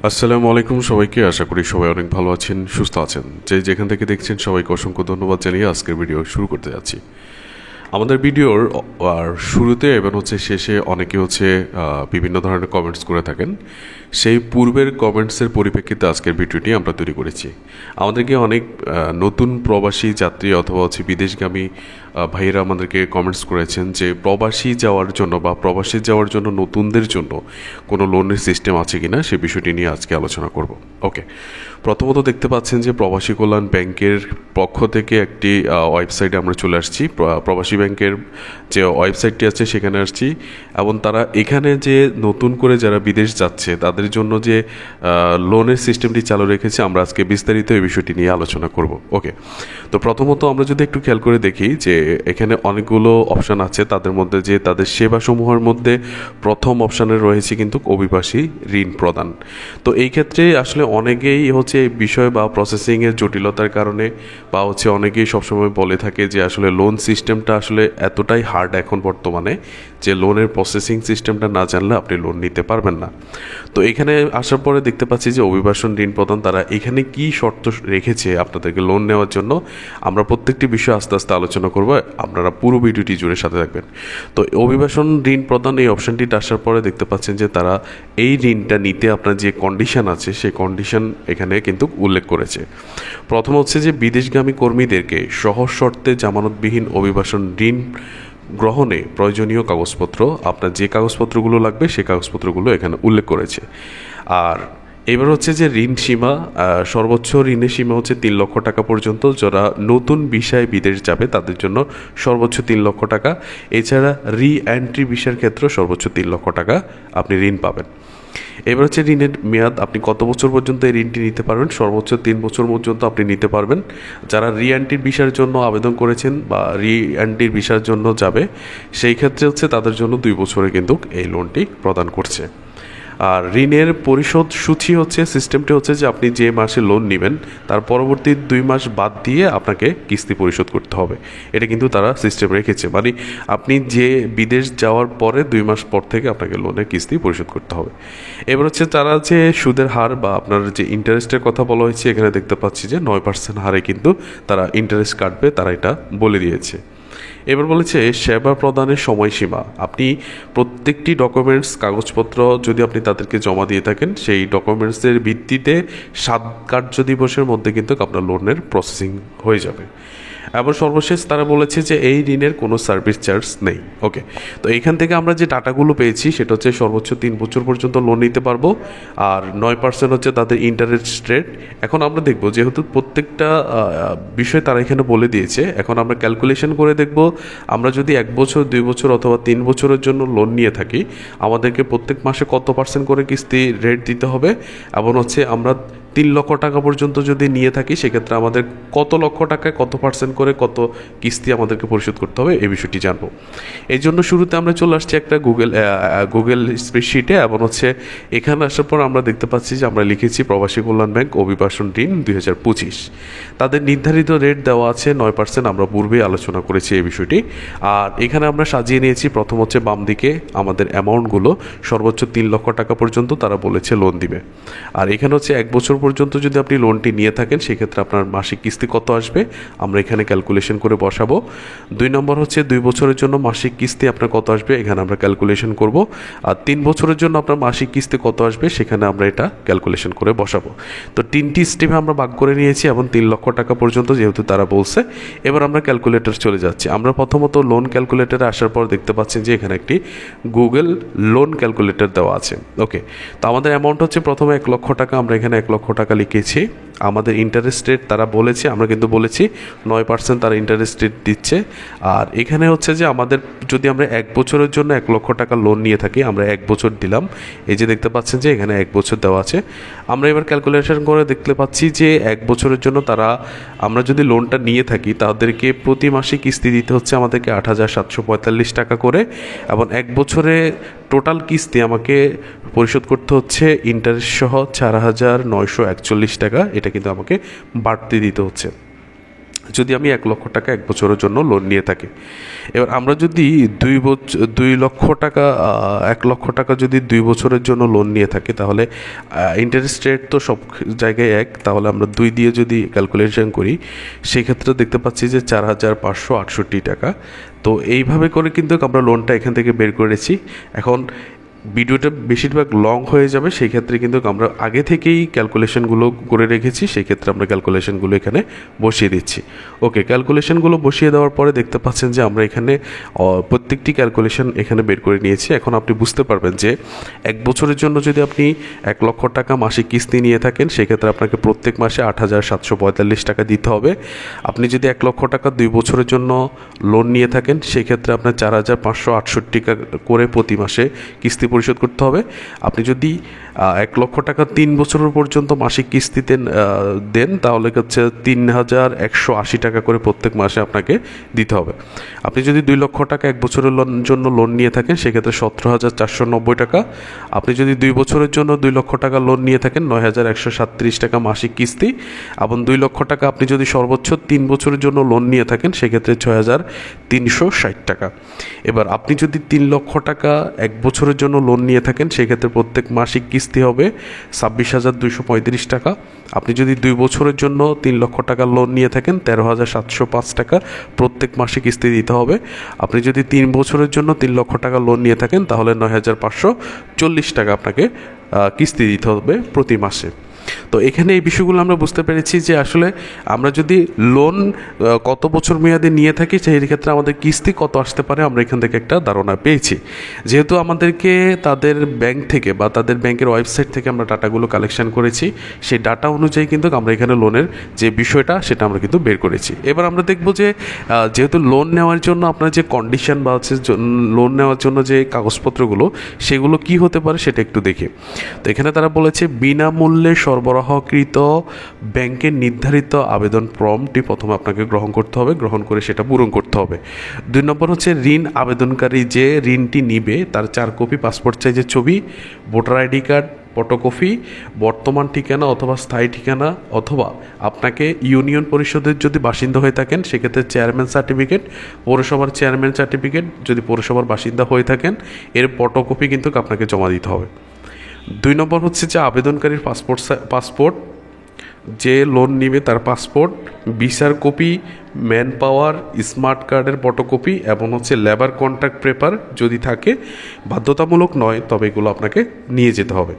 আসসালামু আলাইকুম সবাইকে। আশা করি সবাই অনেক ভালো আছেন, সুস্থ আছেন। যেখান থেকে দেখছেন সবাইকে অসংখ্য ধন্যবাদ জানিয়ে আজকের ভিডিও শুরু করতে যাচ্ছি। আমাদের ভিডিওর আর শুরুতে এবং শেষে অনেকে বিভিন্ন ধরনের কমেন্টস করে থাকেন। সেই পূর্বের কমেন্টসের পরিপ্রেক্ষিতে আজকের ভিডিওটি আমরা তৈরি করেছি। আমাদেরকে অনেক নতুন প্রবাসী যাত্রী অথবা বিদেশগামী ভাইয়েরা আমাদেরকে কমেন্টস করেছেন যে প্রবাসী যাওয়ার জন্য বা প্রবাসী যাওয়ার জন্য নতুনদের জন্য কোনো লোনের সিস্টেম আছে কিনা সে বিষয়টি নিয়ে আজকে আলোচনা করব। ওকে, প্রথমত দেখতে পাচ্ছেন যে প্রবাসী কল্যাণ ব্যাংকের পক্ষ থেকে একটি ওয়েবসাইটে আমরা চলে আসছি। প্রবাসী ব্যাংকের যে ওয়েবসাইটটি আছে সেখানে আসছি এবং তারা এখানে যে নতুন করে যারা বিদেশ যাচ্ছে তাদের জন্য যে লোনের সিস্টেমটি চালু রেখেছে, আমরা আজকে বিস্তারিত এই বিষয়টি নিয়ে আলোচনা করব। ওকে, তো প্রথমত আমরা যদি একটু খেয়াল করে দেখি যে এখানে অনেকগুলো অপশান আছে। তাদের মধ্যে যে তাদের সেবাসমূহের মধ্যে প্রথম অপশানে রয়েছে কিন্তু অভিবাসী ঋণ প্রদান। তো এই ক্ষেত্রে আসলে অনেকেই বিষয় বা প্রসেসিংয়ের জটিলতার কারণে বা অনেকেই সবসময় বলে থাকে যে আসলে লোন সিস্টেমটা আসলে এতটাই হার্ড এখন বর্তমানে যে লোনের প্রসেসিং সিস্টেমটা না জানলে আপনি লোন নিতে পারবেন না। তো এখানে আসার পরে দেখতে পাচ্ছি যে অভিবাসন ঋণ প্রদান তারা এখানে কি শর্ত রেখেছে আপনাদেরকে লোন নেওয়ার জন্য, আমরা প্রত্যেকটি বিষয় আস্তে আস্তে আলোচনা করব। আপনারা পুরো ভিডিওটি জুড়ে সাথে থাকবেন। তো অভিবাসন ঋণ প্রদান এই অপশানটিতে আসার পরে দেখতে পাচ্ছেন যে তারা এই ঋণটা নিতে আপনার যে কন্ডিশন আছে সেই কন্ডিশন এখানে কিন্তু উল্লেখ করেছে। প্রথম যে বিদেশগামী কর্মীদেরকে সহজ শর্তে জামানতবিহীন অভিবাসন ঋণ গ্রহণে প্রয়োজনীয় কাগজপত্র, আপনার যে কাগজপত্রগুলো লাগবে সেই কাগজপত্রগুলো এখানে উল্লেখ করেছে। আর এবার যে ঋণ সীমা, সর্বোচ্চ ঋণের সীমা 3 লক্ষ টাকা পর্যন্ত। যারা নতুন ভিসায় বিদেশ যাবে তাদের জন্য সর্বোচ্চ 3 লক্ষ টাকা। এছাড়া রি-এন্ট্রি ভিসার ক্ষেত্রে সর্বোচ্চ 3 লক্ষ টাকা আপনি ঋণ পাবেন। এবার ঋণের মেয়াদ, আপনি কত বছর পর্যন্ত এই ঋণটি নিতে পারবেন? সর্বোচ্চ 3 বছর পর্যন্ত আপনি নিতে পারবেন। যারা রি-এন্ট্রির ভিসার জন্য আবেদন করেছেন বা রি-এন্ট্রির ভিসার জন্য যাবে সেই ক্ষেত্রে তাদের জন্য 2 বছরে কিন্তু এই লোনটি প্রদান করছে। আর ঋণের পরিশোধ সূচি সিস্টেমটি যে আপনি যে মাসে লোন নেবেন তার পরবর্তী 2 মাস বাদ দিয়ে আপনাকে কিস্তি পরিশোধ করতে হবে। এটা কিন্তু তারা সিস্টেম রেখেছে, মানে আপনি যে বিদেশ যাওয়ার পরে 2 মাস পর থেকে আপনাকে লোনের কিস্তি পরিশোধ করতে হবে। এবার তারা যে সুদের হার বা আপনার যে ইন্টারেস্টের কথা বলা হয়েছে, এখানে দেখতে পাচ্ছি যে 9% হারে কিন্তু তারা ইন্টারেস্ট কাটবে, তারা এটা বলে দিয়েছে। এবার বলেছে সেবা প্রদানের সময়সীমা, আপনি প্রত্যেকটি ডকুমেন্টস কাগজপত্র যদি আপনি তাদেরকে জমা দিয়ে থাকেন সেই ডকুমেন্টসের ভিত্তিতে 7 কার্য দিবসের মধ্যে কিন্তু আপনার লোনের প্রসেসিং হয়ে যাবে। এবং সর্বশেষ তারা বলেছে যে এই ঋণের কোনো সার্ভিস চার্জ নেই। ওকে, তো এইখান থেকে আমরা যে ডাটাগুলো পেয়েছি সেটা সর্বোচ্চ 3 বছর পর্যন্ত লোন নিতে পারবো। আর 9% তাদের ইন্টারেস্ট রেট। এখন আমরা দেখব যেহেতু প্রত্যেকটা বিষয় তারা এখানে বলে দিয়েছে, এখন আমরা ক্যালকুলেশন করে দেখব আমরা যদি 1 বছর 2 বছর অথবা 3 বছরের জন্য লোন নিয়ে থাকি আমাদেরকে প্রত্যেক মাসে কত % করে কিস্তি রেট দিতে হবে, এবং আমরা 3 লক্ষ টাকা পর্যন্ত যদি নিয়ে থাকি সেক্ষেত্রে আমাদের কত লক্ষ টাকায় কত % করে কত কিস্তি আমাদেরকে পরিশোধ করতে হবে এই বিষয়টি জানবো। এই জন্য শুরুতে আমরা চলে আসছি একটা গুগল স্প্রেডশিটে, এবং এখানে আসার পর আমরা দেখতে পাচ্ছি যে আমরা লিখেছি প্রবাসী কল্যাণ ব্যাংক অভিবাসন ঋণ 2025। তাদের নির্ধারিত রেট দেওয়া আছে 9%, আমরা পূর্বেই আলোচনা করেছি এই বিষয়টি। আর এখানে আমরা সাজিয়ে নিয়েছি প্রথম বাম দিকে আমাদের অ্যামাউন্টগুলো, সর্বোচ্চ 3 লক্ষ টাকা পর্যন্ত তারা বলেছে লোন দিবে। আর এখানে 1 বছর পর্যন্ত যদি আপনি লোনটি নিয়ে থাকেন সেক্ষেত্রে আপনার মাসিক কিস্তি কত আসবে আমরা এখানে ক্যালকুলেশন করে বসাবো। 2 নম্বর 2 বছরের জন্য মাসিক কিস্তি আপনার কত আসবে এখানে আমরা ক্যালকুলেশন করব। আর 3 বছরের জন্য আপনার মাসিক কিস্তি কত আসবে সেখানে আমরা এটা ক্যালকুলেশন করে বসাবো। তো 3টি স্টেপে আমরা ভাগ করে নিয়েছি এবং 3 লক্ষ টাকা পর্যন্ত যেহেতু তারা বলছে। এবার আমরা ক্যালকুলেটর চলে যাচ্ছি। আমরা প্রথমত লোন ক্যালকুলেটরে আসার পর দেখতে পাচ্ছেন যে এখানে একটি গুগল লোন ক্যালকুলেটর দেওয়া আছে। ওকে, তো আমাদের অ্যামাউন্ট প্রথমে 1 লক্ষ টাকা, আমরা এখানে 1 লক্ষ টাকা লিখেছি। আমাদের ইন্টারেস্ট রেট তারা বলেছে, আমরা কিন্তু বলেছি 9% তারা ইন্টারেস্ট রেট দিচ্ছে। আর এখানে যে আমাদের যদি আমরা 1 বছরের জন্য 1 লক্ষ টাকা লোন নিয়ে থাকি আমরা 1 বছর দিলাম, এই যে দেখতে পাচ্ছেন যে এখানে 1 বছর দেওয়া আছে। আমরা এবার ক্যালকুলেশন করে দেখতে পাচ্ছি যে 1 বছরের জন্য আমরা যদি লোনটা নিয়ে থাকি তাদেরকে প্রতি মাসে কিস্তি দিতে হচ্ছে আমাদেরকে 8,745 টাকা করে, এবং 1 বছরে টোটাল কিস্তি আমাকে পরিশোধ করতে হচ্ছে ইন্টারেস্ট সহ 4,941 টাকা। এটা কিন্তু আমাকে বাড়তি দিতে হচ্ছে। যদি আমি 1 লক্ষ টাকা 1 বছরের জন্য লোন নিয়ে থাকি। এবার আমরা যদি 2 লক্ষ টাকা 1 লক্ষ টাকা যদি 2 বছরের জন্য লোন নিয়ে থাকি, তাহলে ইন্টারেস্ট রেট তো সব জায়গায় এক, তাহলে আমরা 2 দিয়ে যদি ক্যালকুলেশন করি সেক্ষেত্রে দেখতে পাচ্ছি যে 4,568 টাকা। তো এইভাবে করে কিন্তু আমরা লোনটা এখান থেকে বের করেছি। এখন ভিডিওটা বেশিরভাগ লং হয়ে যাবে, সেই ক্ষেত্রে কিন্তু আমরা আগে থেকেই ক্যালকুলেশনগুলো করে রেখেছি, সেই ক্ষেত্রে আমরা ক্যালকুলেশনগুলো এখানে বসিয়ে দিচ্ছি। ওকে, ক্যালকুলেশনগুলো বসিয়ে দেওয়ার পরে দেখতে পাচ্ছেন যে আমরা এখানে প্রত্যেকটি ক্যালকুলেশন এখানে বের করে নিয়েছি। এখন আপনি বুঝতে পারবেন যে 1 বছরের জন্য যদি আপনি 1 লক্ষ টাকা মাসিক কিস্তি নিয়ে থাকেন, সেক্ষেত্রে আপনাকে প্রত্যেক মাসে 8,745 টাকা দিতে হবে। আপনি যদি 1 লক্ষ টাকা 2 বছরের জন্য লোন নিয়ে থাকেন, সেক্ষেত্রে আপনার 4,568 টাকা করে প্রতি মাসে কিস্তি পরিশোধ করতে হবে। আপনি যদি 1 লক্ষ টাকা 3 বছরের পর্যন্ত মাসিক কিস্তিতে দেন, তাহলে হচ্ছে 3,180 টাকা করে প্রত্যেক মাসে আপনাকে দিতে হবে। আপনি যদি 2 লক্ষ টাকা 1 বছরের জন্য লোন নিয়ে থাকেন, সেক্ষেত্রে 17,490 টাকা। আপনি যদি 2 বছরের জন্য 2 লক্ষ টাকা লোন নিয়ে থাকেন, 9,137 টাকা মাসিক কিস্তি। এবং 2 লক্ষ টাকা আপনি যদি সর্বোচ্চ 3 বছরের জন্য লোন নিয়ে থাকেন, সেক্ষেত্রে 6,360 টাকা। এবার আপনি যদি 3 লক্ষ টাকা 1 বছরের জন্য লোন নিয়ে থাকেন, সেক্ষেত্রে প্রত্যেক মাসিক কিস্তি হবে 26,235 টাকা। আপনি যদি 2 বছরের জন্য 3 লক্ষ টাকা লোন নিয়ে থাকেন, 13,705 টাকা প্রত্যেক মাসে কিস্তি দিতে হবে। আপনি যদি 3 বছরের জন্য 3 লক্ষ টাকা লোন নিয়ে থাকেন, তাহলে 9,540 টাকা আপনাকে কিস্তি দিতে হবে প্রতি মাসে। তো এখানে এই বিষয়গুলো আমরা বুঝতে পেরেছি যে আসলে আমরা যদি লোন কত বছর মেয়াদে নিয়ে থাকি, সেই ক্ষেত্রে আমাদের কিস্তি কত আসতে পারে আমরা এখান থেকে একটা ধারণা পেয়েছি। যেহেতু আমাদেরকে তাদের ব্যাংক থেকে বা তাদের ব্যাংকের ওয়েবসাইট থেকে আমরা ডাটাগুলো কালেকশন করেছি, সেই ডাটা অনুযায়ী কিন্তু আমরা এখানে লোনের যে বিষয়টা সেটা আমরা কিন্তু বের করেছি। এবার আমরা দেখব যে যেহেতু লোন নেওয়ার জন্য আপনার যে কন্ডিশন বা হচ্ছে লোন নেওয়ার জন্য যে কাগজপত্রগুলো সেগুলো কি হতে পারে সেটা একটু দেখি। তো এখানে তারা বলেছে বিনামূল্যে সরবরাহকৃত ব্যাংকের নির্ধারিত আবেদন ফর্মটি প্রথমে আপনাকে গ্রহণ করতে হবে, গ্রহণ করে সেটা পূরণ করতে হবে। 2 নম্বর হচ্ছে ঋণ আবেদনকারী যে ঋণটি নিবে তার 4 কপি পাসপোর্ট সাইজের ছবি, ভোটার আইডি কার্ড ফটোকপি, বর্তমান ঠিকানা অথবা স্থায়ী ঠিকানা, অথবা আপনাকে ইউনিয়ন পরিষদের যদি বাসিন্দা হয়ে থাকেন সেক্ষেত্রে চেয়ারম্যান সার্টিফিকেট, পৌরসভার চেয়ারম্যান সার্টিফিকেট যদি পৌরসভার বাসিন্দা হয়ে থাকেন এর ফটোকপি কিন্তু আপনাকে জমা দিতে হবে। 2 নম্বর হচ্ছে যে আবেদনকারীর পাসপোর্ট, যে লোন নিবে তার পাসপোর্ট, ভিসার কপি, ম্যান পাওয়ার স্মার্ট কার্ডের ফটোকপি এবং হচ্ছে লেবার কন্ট্রাক্ট পেপার যদি থাকে, বাধ্যতামূলক নয় তবে এগুলো আপনাকে নিয়ে যেতে হবে।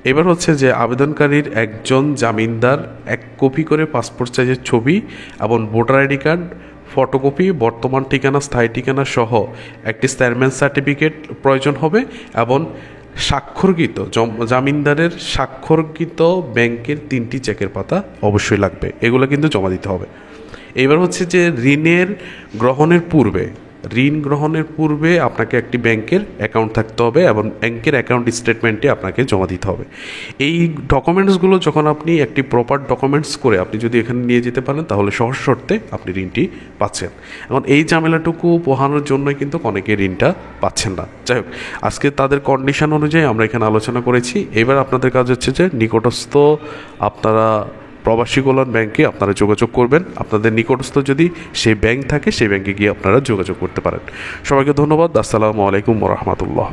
এবার হচ্ছে যে আবেদনকারীর একজন জামিনদার 1 কপি করে পাসপোর্ট সাইজের ছবি এবং ভোটার আইডি কার্ড ফটোকপি, বর্তমান ঠিকানা স্থায়ী ঠিকানা সহ একটি চেয়ারম্যান সার্টিফিকেট প্রয়োজন হবে এবং স্বাক্ষরকৃত জামিনদারের স্বাক্ষরকৃত ব্যাংকের 3টি চেকের পাতা অবশ্যই লাগবে, এগুলো কিন্তু জমা দিতে হবে। এবার হচ্ছে যে ঋণ গ্রহণের পূর্বে আপনাকে একটি ব্যাংকের অ্যাকাউন্ট থাকতে হবে এবং ব্যাংকের অ্যাকাউন্ট স্টেটমেন্টে আপনাকে জমা দিতে হবে। এই ডকুমেন্টসগুলো যখন আপনি একটি প্রপার ডকুমেন্টস করে আপনি যদি এখানে নিয়ে যেতে পারেন, তাহলে সহজ শর্তে আপনি ঋণটি পাচ্ছেন। এখন এই ঝামেলাটুকু পোহানোর জন্যই কিন্তু অনেকে ঋণটা পাচ্ছেন না। যাই হোক, আজকে তাদের কন্ডিশন অনুযায়ী আমরা এখানে আলোচনা করেছি। এবার আপনাদের কাজ হচ্ছে যে নিকটস্থ আপনারা প্রবাসী কল্যাণ ব্যাংকে আপনারা যোগাযোগ করবেন। আপনাদের নিকটস্থ যদি সেই ব্যাংক থাকে সেই ব্যাংকে গিয়ে আপনারা যোগাযোগ করতে পারেন। সবাইকে ধন্যবাদ। আসসালামু আলাইকুম ওয়া রাহমাতুল্লাহ।